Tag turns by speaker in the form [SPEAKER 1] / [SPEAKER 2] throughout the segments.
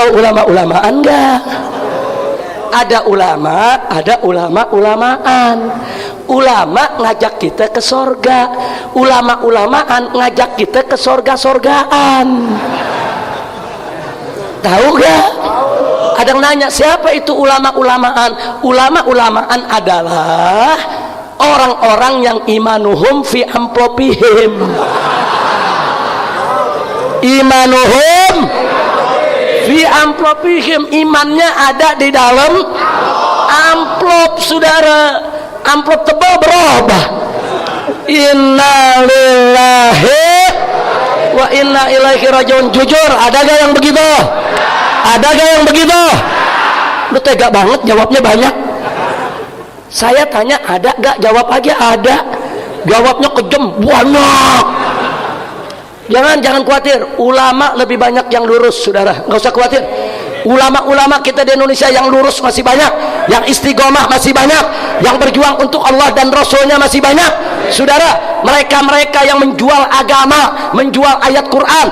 [SPEAKER 1] Tahu ulama-ulamaan enggak? Ada ulama, ada ulama-ulamaan. Ulama ngajak kita ke sorga, ulama-ulamaan ngajak kita ke sorga-sorgaan. Tahu gak? Ada yang nanya, siapa itu ulama-ulamaan? Ulama-ulamaan adalah orang-orang yang imanuhum fi amplopihim. Imanuhum fi amplopihim, imannya ada di dalam amplop, saudara. Amplop tebal berubah. Inna lillahi wa inna ilaihi rajiun. Jujur, ada gak yang begitu? Ada gak yang begitu? Lu tega banget jawabnya banyak. Saya tanya ada gak? Jawab aja ada. Jawabnya kejam banyak. Jangan khawatir, ulama lebih banyak yang lurus, saudara. Nggak usah khawatir. Ulama-ulama kita di Indonesia yang lurus masih banyak, yang istiqomah masih banyak, yang berjuang untuk Allah dan Rasulnya masih banyak, saudara. Mereka yang menjual agama, menjual ayat Quran,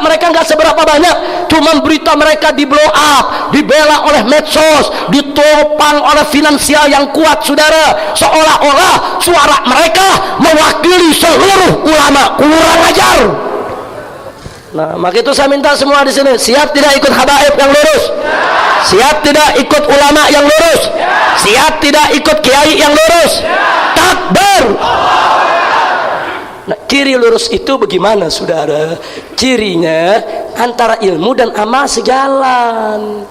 [SPEAKER 1] mereka enggak seberapa banyak. Cuma berita mereka di blow up, dibela oleh medsos, ditopang oleh finansial yang kuat, saudara. Seolah-olah suara mereka mewakili seluruh ulama. Kurang ajar. Nah, maka itu saya minta semua di sini, siap tidak ikut habaib yang lurus? Siap tidak ikut ulama yang lurus? Siap tidak ikut kiai yang lurus? Takbir. Nah, ciri lurus itu bagaimana, saudara? Cirinya antara ilmu dan amal sejalan.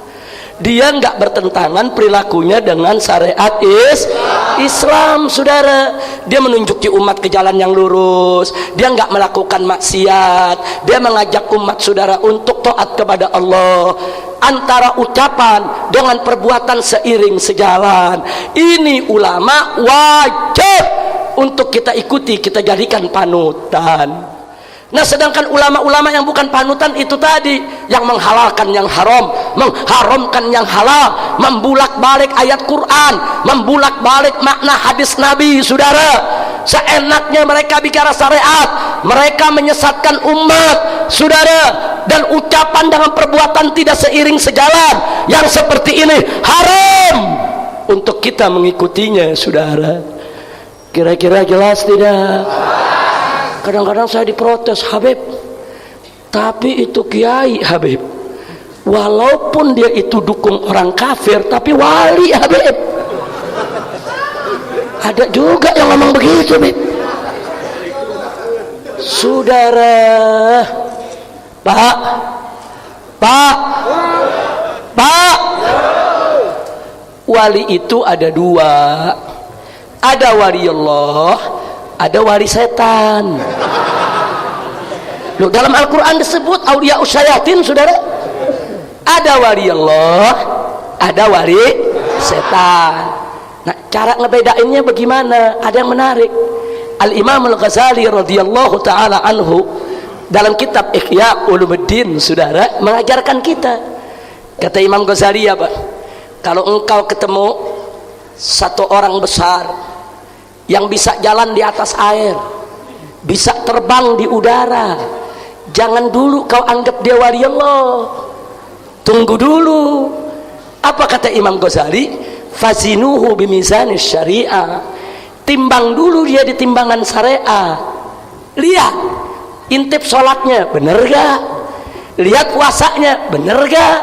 [SPEAKER 1] Dia nggak bertentangan perilakunya dengan syariat Islam, saudara. Dia menunjuki umat ke jalan yang lurus. Dia nggak melakukan maksiat. Dia mengajak umat, saudara, untuk taat kepada Allah. Antara ucapan dengan perbuatan seiring sejalan. Ini ulama wajib untuk kita ikuti, kita jadikan panutan. Nah, sedangkan ulama-ulama yang bukan panutan itu tadi, yang menghalalkan yang haram, mengharamkan yang halal, membulak-balik ayat Quran, membulak-balik makna hadis Nabi, saudara. Seenaknya mereka bicara syariat, mereka menyesatkan umat, saudara. Dan ucapan dengan perbuatan tidak seiring sejalan, yang seperti ini haram untuk kita mengikutinya, saudara. Kira-kira jelas tidak? Kadang-kadang saya diprotes, Habib, tapi itu kiai, Habib, walaupun dia itu dukung orang kafir, tapi wali, Habib. Ada juga yang ngomong begitu, Habib. Saudara, Pak, wali itu ada dua. Ada wali Allah, ada wali setan. Loh, dalam Al-Quran disebut auliya usyayatin, saudara. Ada wali Allah, ada wali setan. Nah, cara ngebedainnya bagaimana? Ada yang menarik. Al-Imam Al-Ghazali radhiyallahu ta'ala anhu dalam kitab Ihya Ulumuddin, saudara, mengajarkan kita. Kata Imam Ghazali apa? Kalau engkau ketemu satu orang besar yang bisa jalan di atas air, bisa terbang di udara, jangan dulu kau anggap dia wali Allah. Tunggu dulu. Apa kata Imam Ghazali? Fazinuhu bimizanis syariah. Timbang dulu dia di timbangan syariah. Lihat intip sholatnya bener gak? Lihat puasanya bener gak?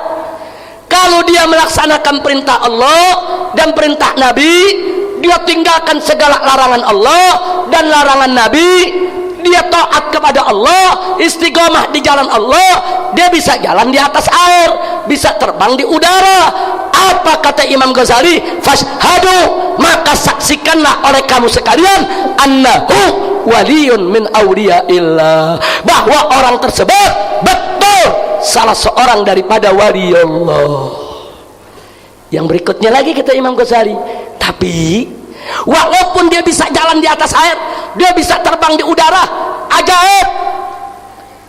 [SPEAKER 1] Kalau dia melaksanakan perintah Allah dan perintah Nabi, dia tinggalkan segala larangan Allah dan larangan Nabi, dia taat kepada Allah, istiqomah di jalan Allah, dia bisa jalan di atas air, bisa terbang di udara. Apa kata Imam Ghazali? Fashhadu, maka saksikanlah oleh kamu sekalian, annahu waliyun min awliyaillah, bahwa orang tersebut betul salah seorang daripada wali Allah. Yang berikutnya lagi kata Imam Ghazali, tapi walaupun dia bisa jalan di atas air, dia bisa terbang di udara, ajaib.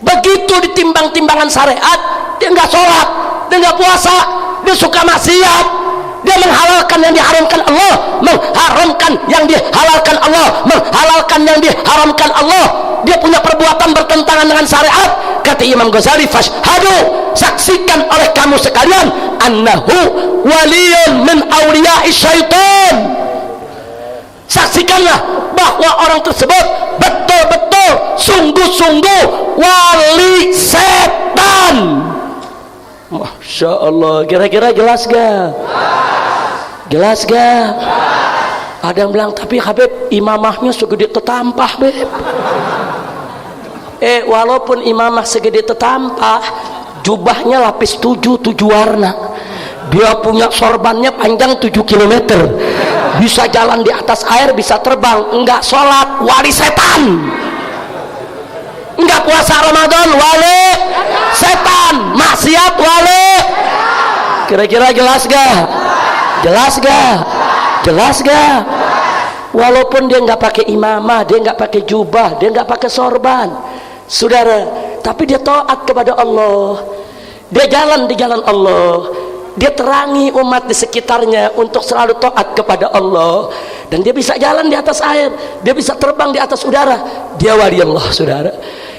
[SPEAKER 1] Begitu ditimbang timbangan syariat, dia nggak sholat, dia nggak puasa, dia suka maksiat, dia menghalalkan yang diharamkan Allah, mengharamkan yang dihalalkan Allah, menghalalkan yang diharamkan Allah. Dia punya perbuatan bertentangan dengan syariat. kata Imam Ghazali, fashhadu, saksikan oleh kamu sekalian, annahu waliyun min awliya'i syaitan, saksikanlah bahwa orang tersebut betul-betul sungguh-sungguh wali setan. Masya Allah. Kira-kira jelas gak? Jelas gak? Ada yang bilang, tapi Habib imamahnya segede tetampah Beb. Walaupun imamah segede tetampah, jubahnya lapis 7 warna, dia punya sorbannya panjang 7 km, bisa jalan di atas air, bisa terbang, enggak sholat, wali setan. Enggak puasa Ramadan, wali setan. Maksiat, wali. Kira-kira jelas gak? Jelas gak? Jelas gak? Walaupun dia nggak pakai imamah, dia nggak pakai jubah, dia nggak pakai sorban, saudara, tapi dia taat kepada Allah, dia jalan di jalan Allah, dia terangi umat di sekitarnya untuk selalu taat kepada Allah, dan dia bisa jalan di atas air, dia bisa terbang di atas udara. Dia wali Allah, saudara.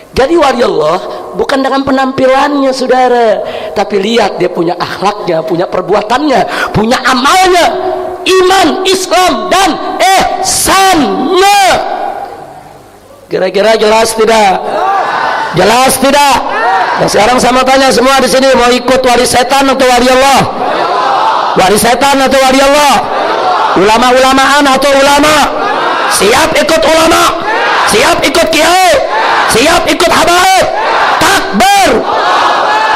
[SPEAKER 1] Jadi wali Allah bukan dengan penampilannya, saudara, tapi lihat dia punya akhlaknya, punya perbuatannya, punya amalnya, iman, Islam, dan ihsannya. Kira-kira jelas tidak? Jelas tidak? Nah, sekarang sama tanya semua di sini, mau ikut wali setan atau wali Allah? Wali setan atau wali Allah? Ulama-ulamaan atau ulama? Siap ikut ulama? Siap ikut kiai? Siap ikut habaib? Takbir!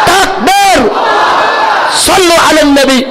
[SPEAKER 1] Takbir! Sallu ala nabi.